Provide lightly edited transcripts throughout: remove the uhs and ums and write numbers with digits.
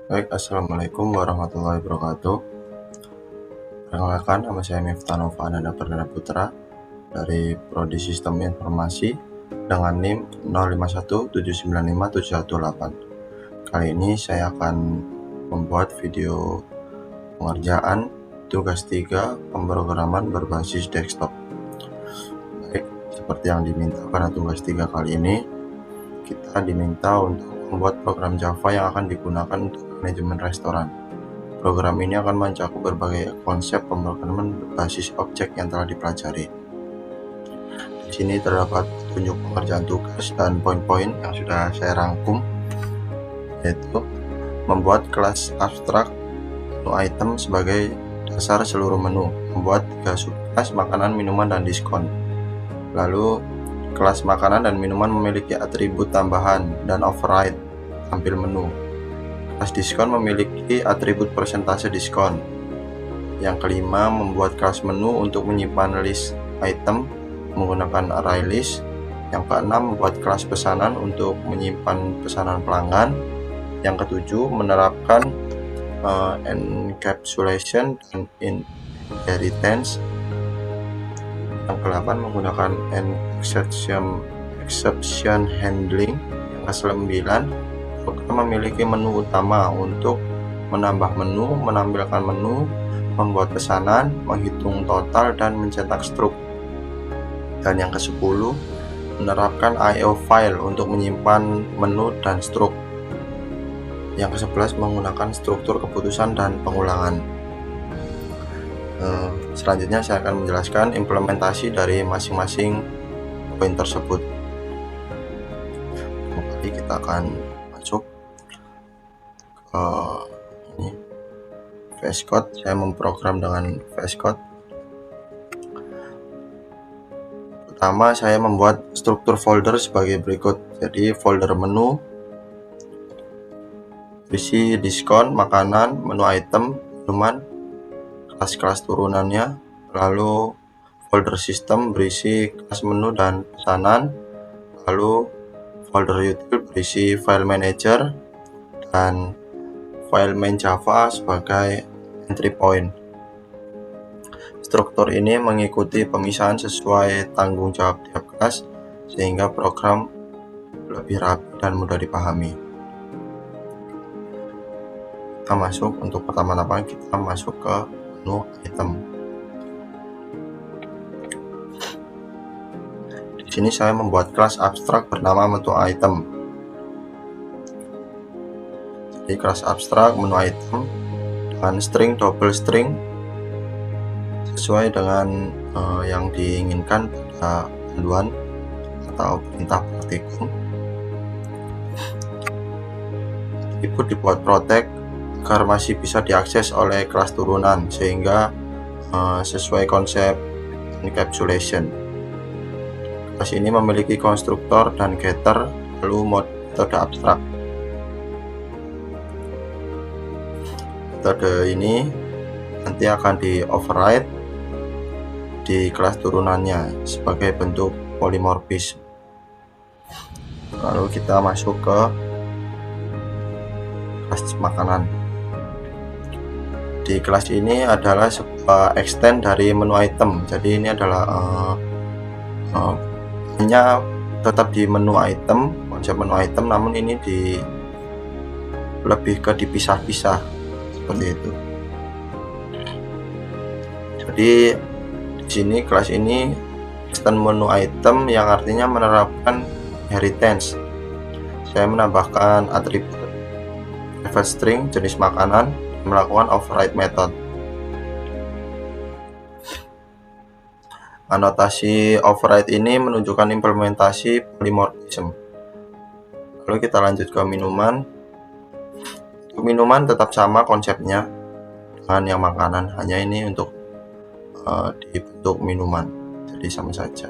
Baik, Assalamualaikum warahmatullahi wabarakatuh. Perkenalkan, nama saya Miftah Nova Ananda Perdana Putra dari Prodi Sistem Informasi dengan NIM 0517957118. Kali ini saya akan membuat video pengerjaan tugas 3 pemrograman berbasis desktop. Baik, seperti yang diminta pada tugas 3 kali ini, kita diminta untuk membuat program Java yang akan digunakan untuk manajemen restoran. Program ini akan mencakup berbagai konsep pemrograman berbasis objek yang telah dipelajari. Di sini terdapat petunjuk pengerjaan tugas dan poin-poin yang sudah saya rangkum, yaitu membuat kelas abstrak menu item sebagai dasar seluruh menu, membuat 3 subkelas makanan, minuman, dan diskon. Lalu, kelas makanan dan minuman memiliki atribut tambahan dan override tampil menu. Kelas diskon memiliki atribut persentase diskon. Yang kelima, membuat kelas menu untuk menyimpan list item menggunakan array list. Yang keenam, membuat kelas pesanan untuk menyimpan pesanan pelanggan. Yang ketujuh, menerapkan encapsulation dan inheritance. Yang ke-8, menggunakan exception handling. Yang ke-9, program memiliki menu utama untuk menambah menu, menampilkan menu, membuat pesanan, menghitung total, dan mencetak struk. Dan yang ke-10, menerapkan I/O file untuk menyimpan menu dan struk. Yang ke-11, menggunakan struktur keputusan dan pengulangan. Selanjutnya saya akan menjelaskan implementasi dari masing-masing poin tersebut. Kembali kita akan masuk ke ini VS Code. Saya memprogram dengan VS Code. Pertama, saya membuat struktur folder sebagai berikut. Jadi folder menu berisi diskon, makanan, menu item, minuman, kelas-kelas turunannya. Lalu folder sistem berisi kelas menu dan pesanan. Lalu folder util berisi file manager dan file main Java sebagai entry point. Struktur ini mengikuti pemisahan sesuai tanggung jawab tiap kelas sehingga program lebih rapi dan mudah dipahami. Kita masuk, untuk pertama-tama kita masuk ke menu item. Di sini saya membuat kelas abstrak bernama menu item. Jadi kelas abstrak menu item dengan string double string sesuai dengan yang diinginkan pada panduan atau perintah praktikum. Input dibuat protect agar masih bisa diakses oleh kelas turunan sehingga sesuai konsep encapsulation. Kelas ini memiliki konstruktor dan getter, lalu metode abstrak. Metode ini nanti akan di override di kelas turunannya sebagai bentuk polimorfisme. Lalu kita masuk ke kelas makanan. Di kelas ini adalah sebuah extend dari menu item. Jadi ini adalah hanya tetap di menu item, konsep menu item, namun ini lebih ke dipisah-pisah seperti itu. Jadi di sini kelas ini extend menu item yang artinya menerapkan inheritance. Saya menambahkan atribut private string jenis makanan dan melakukan override method. Anotasi override ini menunjukkan implementasi polymorphism. Lalu kita lanjut ke minuman. Untuk minuman tetap sama konsepnya dengan yang makanan, hanya ini untuk dibentuk minuman, jadi sama saja.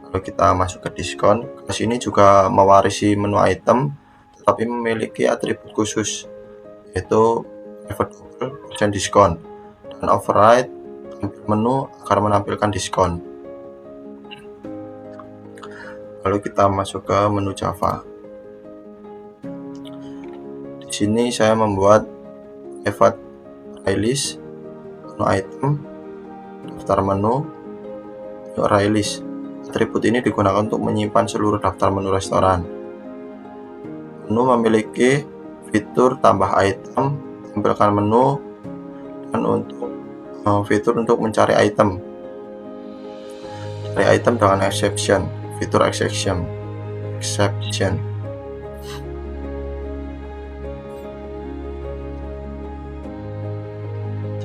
Lalu kita masuk ke diskon. Kelas ini juga mewarisi menu item tetapi memiliki atribut khusus, yaitu private double diskon dan override tampil menu agar menampilkan diskon. Lalu kita masuk ke menu Java. Di sini saya membuat private playlist, menu item, daftar menu, array list. Atribut ini digunakan untuk menyimpan seluruh daftar menu restoran. Menu memiliki fitur tambah item, tampilkan menu, dan untuk fitur untuk mencari item. Cari item dengan exception, fitur exception.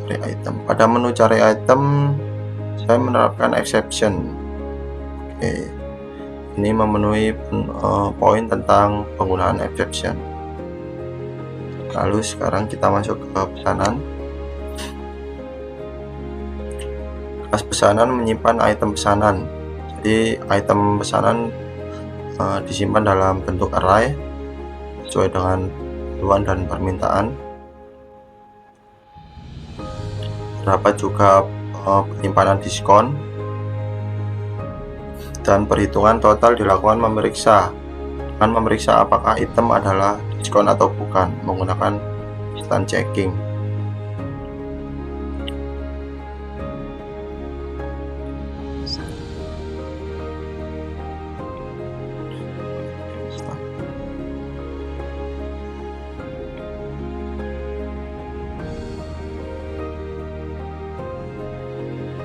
Cari item. Pada menu cari item saya menerapkan exception. Oke. Ini memenuhi poin tentang penggunaan exception. Lalu sekarang kita masuk ke pesanan. Kelas pesanan menyimpan item pesanan. Jadi item pesanan disimpan dalam bentuk array sesuai dengan kebutuhan dan permintaan. Terdapat juga penyimpanan diskon, dan perhitungan total dilakukan memeriksa apakah item adalah diskon atau bukan menggunakan instant checking.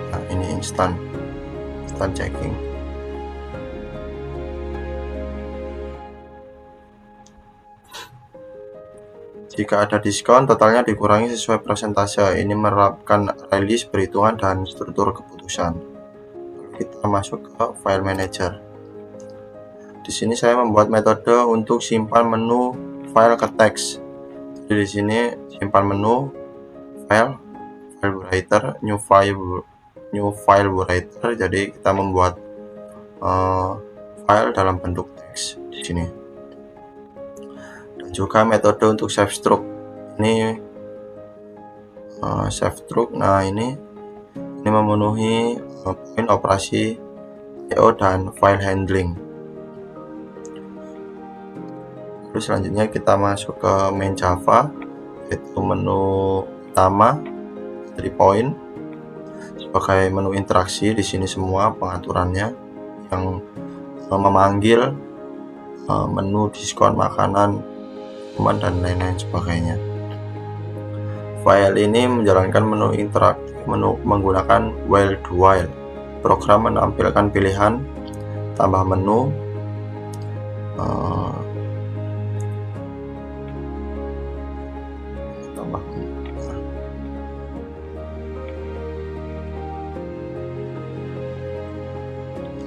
Nah, ini instant checking. Jika ada diskon, totalnya dikurangi sesuai persentase. Ini menerapkan release, perhitungan, dan struktur keputusan. Kita masuk ke file manager. Di sini saya membuat metode untuk simpan menu file ke teks. Jadi di sini simpan menu file writer, new file writer. Jadi kita membuat file dalam bentuk teks di sini. Juga metode untuk save struct. Ini save struct. Nah, ini memenuhi poin operasi I/O dan file handling. Lalu selanjutnya kita masuk ke main Java, yaitu menu utama 3 point sebagai menu interaksi. Di sini semua pengaturannya yang memanggil menu diskon makanan dan lain-lain sebagainya. File ini menjalankan menu interaktif menggunakan while do while. Program menampilkan pilihan tambah menu,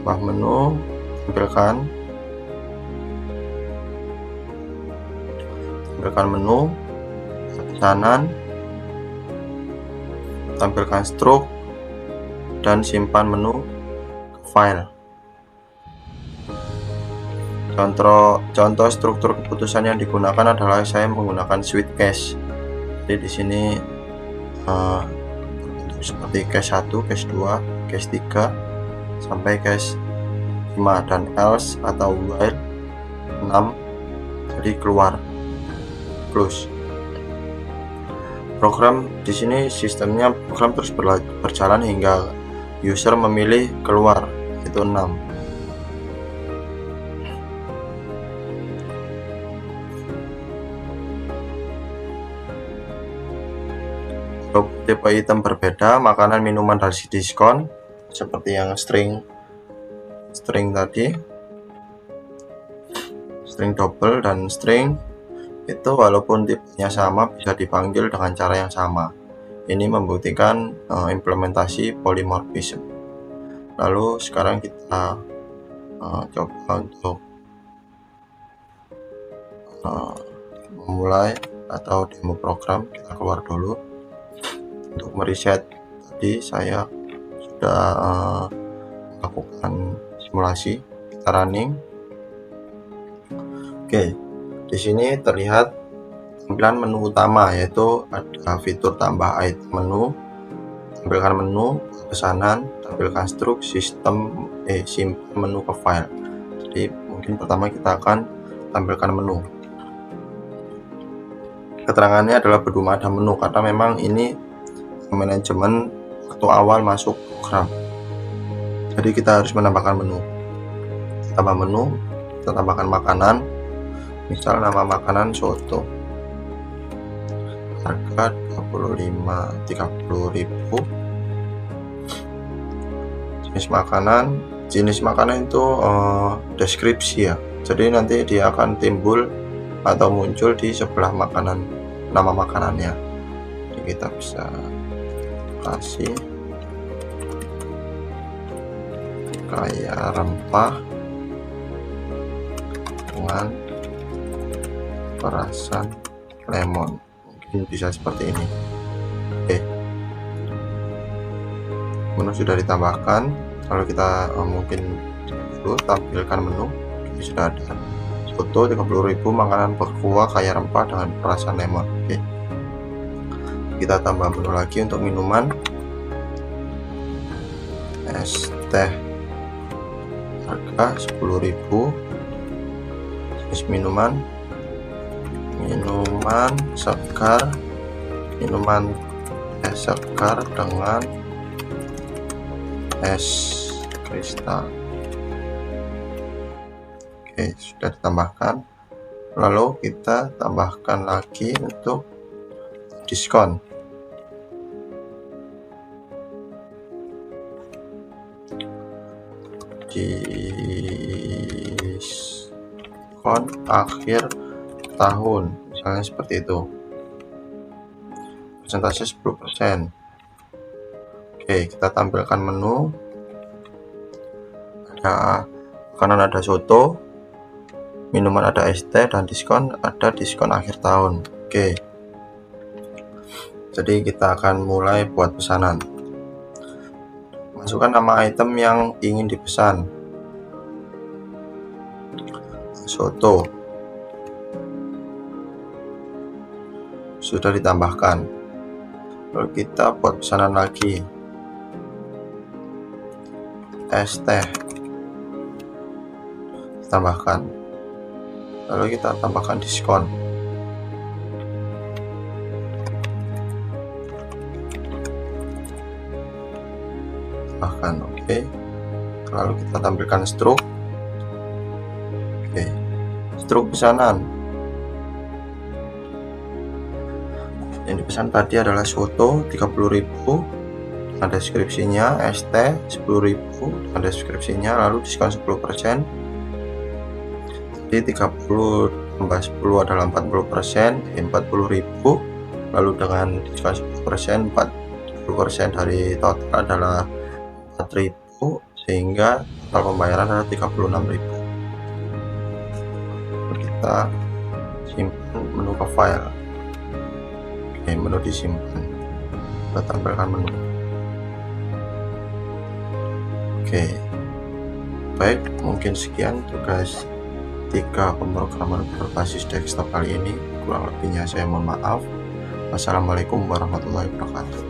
tambah menu, tampilkan menu, pesanan, tampilkan struct, dan simpan menu ke file. Contoh struktur keputusan yang digunakan adalah saya menggunakan switch case. Jadi di sini seperti case 1, case 2, case 3 sampai case 5, dan else atau while 6, jadi keluar, close. Program di sini sistemnya program terus berjalan hingga user memilih keluar, itu 6. Tipe item berbeda, makanan, minuman, dan diskon seperti yang string tadi, string double dan string itu walaupun tipenya sama bisa dipanggil dengan cara yang sama. Ini membuktikan implementasi polymorphism. Lalu sekarang kita coba untuk memulai atau demo program. Kita keluar dulu. Untuk mereset tadi saya sudah melakukan simulasi. Kita running. Oke. Di sini terlihat tampilan menu utama, yaitu ada fitur tambah item menu, tampilkan menu, pesanan, tampilkan struct, simpan menu ke file. Jadi mungkin pertama kita akan tampilkan menu. keterangannya adalah belum ada menu, karena memang ini manajemen waktu awal masuk program. Jadi kita harus menambahkan menu. Tambah menu, kita tambahkan makanan. Misal nama makanan soto, harga 30.000. Jenis makanan itu deskripsi ya, jadi nanti dia akan timbul atau muncul di sebelah makanan, nama makanannya. Jadi kita bisa kasih kayak rempah dengan perasan lemon, mungkin bisa seperti ini. Oke, menu sudah ditambahkan. Kalau kita mungkin dulu tampilkan menu, ini sudah ada soto 30.000, makanan berkuah kaya rempah dengan perasan lemon. Oke, kita tambah menu lagi untuk minuman. Es teh harga 10.000. Jenis minuman segar, minuman es segar dengan es kristal. Oke, sudah ditambahkan. Lalu kita tambahkan lagi untuk diskon. Diskon akhir tahun, misalnya seperti itu. Persentase 10%. Oke, kita tampilkan menu. Ada makanan, ada soto, minuman ada es teh, dan diskon ada diskon akhir tahun. Oke, jadi kita akan mulai buat pesanan. Masukkan nama item yang ingin dipesan. Soto sudah ditambahkan. Lalu kita buat pesanan lagi. Es teh tambahkan. Lalu kita tambahkan diskon. Tambahkan, oke. Lalu kita tampilkan struk. Oke, struk pesanan. Yang dipesan tadi adalah soto 30.000 dengan deskripsinya, es teh 10.000 dengan deskripsinya, lalu diskon 10%. Jadi 30 tambah 10 adalah 40%, 40.000. Lalu dengan diskon 10%, 40% dari total adalah 4.000, sehingga total pembayaran adalah 36.000. Kita simpan menu ke file. Oke, menu disimpan. Kita tampilkan menu. Oke, baik, mungkin sekian tugas 3 pemrograman berbasis desktop kali ini. Kurang lebihnya saya mohon maaf. Wassalamualaikum warahmatullahi wabarakatuh.